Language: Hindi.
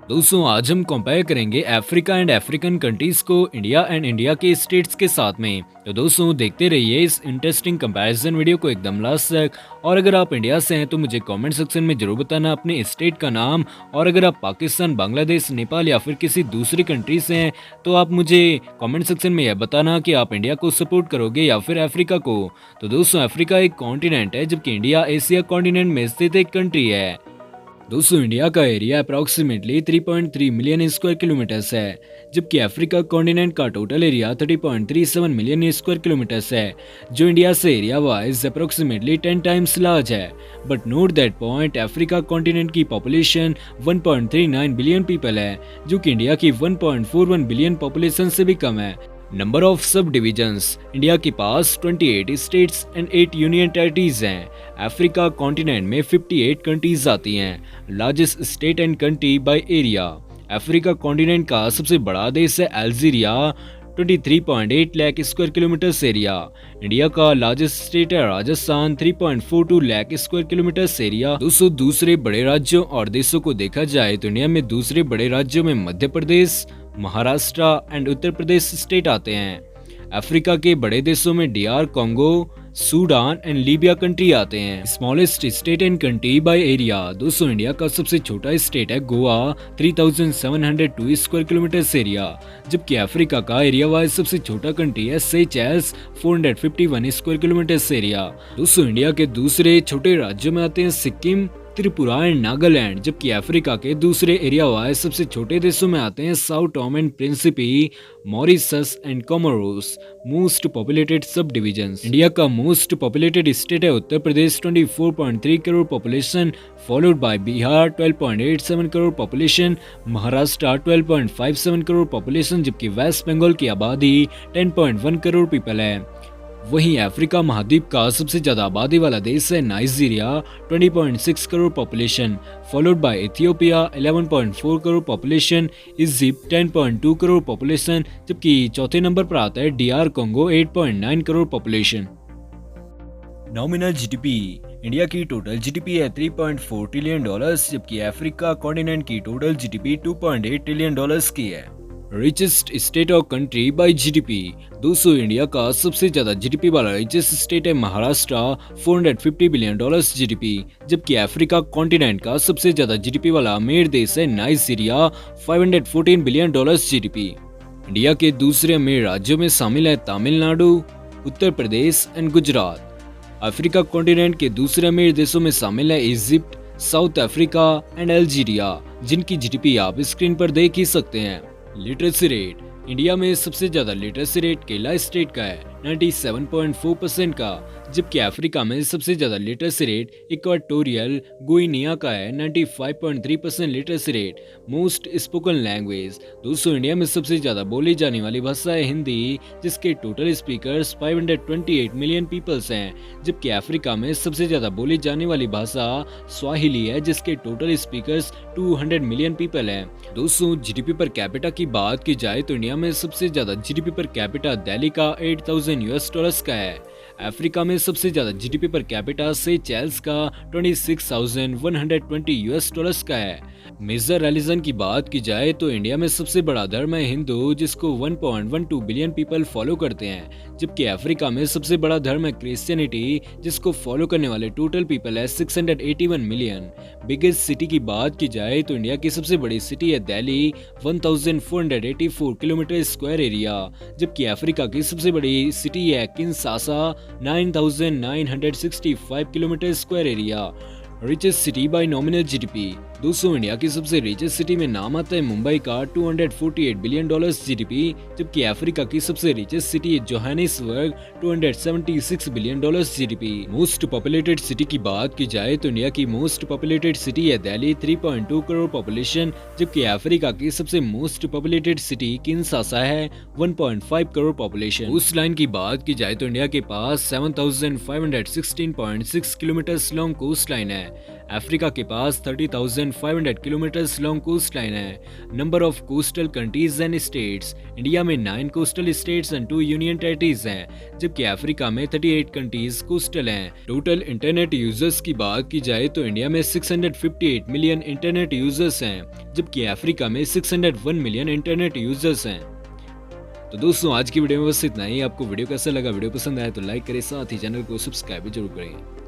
दोस्तों आज हम कंपेयर करेंगे अफ्रीका एंड अफ्रीकन कंट्रीज को इंडिया एंड इंडिया के स्टेट्स के साथ में। तो दोस्तों देखते रहिए इस इंटरेस्टिंग कंपैरिजन वीडियो को एकदम लास्ट तक। और अगर आप इंडिया से हैं तो मुझे कमेंट सेक्शन में जरूर बताना अपने स्टेट का नाम। और अगर आप पाकिस्तान, बांग्लादेश, नेपाल या फिर किसी दूसरी कंट्री से हैं तो आप मुझे कमेंट सेक्शन में यह बताना कि आप इंडिया को सपोर्ट करोगे या फिर अफ्रीका को। तो दोस्तों अफ्रीका एक कॉन्टिनेंट है जबकि इंडिया एशिया कॉन्टिनेंट में स्थित एक कंट्री है। दोस्तों इंडिया का area approximately 3.3 million square kilometers है, जबकि अफ्रीका कॉन्टिनेंट का total area 30.37 million square kilometers है, जो इंडिया से area wise approximately 10 times large है। But note that point, Africa continent की पॉपुलेशन 1.39 बिलियन पीपल है, जो कि इंडिया की 1.41 बिलियन पॉपुलेशन से भी कम है। नंबर ऑफ सब डिविजन्स, इंडिया के पास 28 स्टेट्स एंड 8 यूनियन टेरिटरीज हैं। अफ्रीका कॉन्टिनेंट में 58 कंट्रीज आती हैं। Largest state and country by area, Africa continent का सबसे बड़ा देश है Algeria, 23.8 lakh square kilometer area. India का लार्जेस्ट स्टेट है Rajasthan, 3.42 lakh square kilometer area. दूसरे बड़े राज्यों और देशों को देखा जाए तो इंडिया में दूसरे बड़े राज्यों में मध्य प्रदेश, महाराष्ट्र एंड उत्तर प्रदेश स्टेट आते हैं। अफ्रीका के बड़े देशों में DR Congo, Sudan and Libya country आते हैं। Smallest state and country by area, दोस्तों इंडिया का सबसे छोटा स्टेट है गोवा, 3702 स्क्वायर किलोमीटर एरिया, जबकि अफ्रीका का एरिया वाइज सबसे छोटा कंट्री है सेचेल्स, 451 स्क्वायर किलोमीटर एरिया। दोस्तों इंडिया के दूसरे छोटे राज्यों में आते हैं सिक्किम, त्रिपुरा एंड नागालैंड, जबकि अफ्रीका के दूसरे एरिया वाइज सबसे छोटे देशों में आते हैं साउ Tom and Principe, Mauritius and Comoros. Most populated सब डिविजन्स, इंडिया का मोस्ट पॉपुलेटेड स्टेट है Uttar Pradesh, 24.3 crore population, followed bye Bihar 12.87 crore population, Maharashtra 12.57 crore population, जबकि वेस्ट बंगाल की आबादी 10.1 करोड़ पीपल है। वहीं अफ्रीका महाद्वीप का सबसे ज्यादा आबादी वाला देश है Nigeria, 20.6 crore population, followed by Ethiopia 11.4 crore population, Egypt 10.2 crore population, जबकि चौथे नंबर पर आता है DR Congo 8.9 crore population. Nominal GDP, India की टोटल जीडीपी है $3.4 ट्रिलियन, जबकि अफ्रीका कॉन्टिनेंट की टोटल जीडीपी $2.8 ट्रिलियन की है। रिचेस्ट स्टेट और कंट्री बाय जीडीपी, दोस्तों इंडिया का सबसे ज्यादा जीडीपी वाला रिचेस्ट स्टेट है महाराष्ट्र, 450 बिलियन डॉलर्स जीडीपी, जबकि अफ्रीका कॉन्टिनेंट का सबसे ज्यादा जीडीपी वाला अमीर देश है Nigeria, 514 billion dollars GDP. India के दूसरे अमीर राज्यों में शामिल है Tamil Nadu, Uttar Pradesh and Gujarat. Africa continent के दूसरे अमीर देशों में शामिल है Egypt, south Africa and Algeria, जिनकी जीडीपी आप स्क्रीन पर देख ही सकते हैं। लिटरेसी रेट, इंडिया में सबसे ज्यादा लिटरेसी रेट केरला स्टेट का है, 97.4% का, जबकि अफ्रीका में सबसे ज्यादा लिटरेसी रेट इक्वाटोरियल गुइनिया का है, 95.3% literacy rate. Most spoken language, दोस्तों इंडिया में सबसे ज्यादा बोली जाने वाली भाषा है हिंदी, जिसके टोटल स्पीकर्स 528 मिलियन पीपल्स हैं, जबकि अफ्रीका में सबसे ज्यादा बोली जाने वाली भाषा स्वाहिली है, जिसके टोटल स्पीकर्स 200 मिलियन पीपल हैं। दोस्तों जीडीपी पर कैपिटा की बात की जाए तो इंडिया में सबसे ज्यादा जीडीपी पर कैपिटा दिल्ली का $8,000 का है। अफ्रीका में सबसे ज्यादा जीडीपी पर कैपिटा सेचेल्स का $26,120 का है। मेजर रिलीजन की बात की जाए तो इंडिया में सबसे बड़ा धर्म है हिंदू, जिसको 1.12 बिलियन पीपल फॉलो करते हैं, जबकि अफ्रीका में सबसे बड़ा धर्म है क्रिश्चियनिटी, जिसको फॉलो करने वाले टोटल पीपल है 681 मिलियन। बिगेस्ट सिटी की बात की जाए तो इंडिया की सबसे बड़ी सिटी है दिल्ली, 1484 किलोमीटर स्क्वायर एरिया, जबकि अफ्रीका की सबसे बड़ी सिटी है Kinshasa, 9965 kilometre square area. Richest city bye nominal GDP, दोस्तों इंडिया की सबसे रिचेस्ट सिटी में नाम आता है मुंबई का, 248 बिलियन डॉलर्स जीडीपी, जबकि अफ्रीका की सबसे रिचेस्ट सिटी है Johannesburg, 276 billion dollars GDP. Most populated city की बात की जाए तो इंडिया की मोस्ट पॉपुलेटेड सिटी है दिल्ली, 3.2 करोड़ पॉपुलेशन, जबकि अफ्रीका की सबसे मोस्ट पॉपुलेटेड सिटी किंशासा है, 1.5 करोड़ पॉपुलेशन। कोस्ट लाइन की बात की जाए तो इंडिया के पास 7516.6 किलोमीटर लॉन्ग कोस्ट लाइन है। अफ्रीका के पास 30,500 किलोमीटर्स लॉन्ग कोस्ट लाइन है। Number of coastal countries and states, India में 9 coastal states and 2 union territories हैं, जबकि अफ्रीका में 38 कंट्रीज कोस्टल हैं। टोटल इंटरनेट यूजर्स की बात की जाए तो इंडिया में 658 मिलियन इंटरनेट यूजर्स हैं, जबकि अफ्रीका में 601 मिलियन इंटरनेट यूजर्स हैं। तो दोस्तों आज की वीडियो में बस इतना ही। आपको वीडियो कैसा लगा? वीडियो पसंद आया तो लाइक करें, साथ ही चैनल को सब्सक्राइब भी जरूर करें।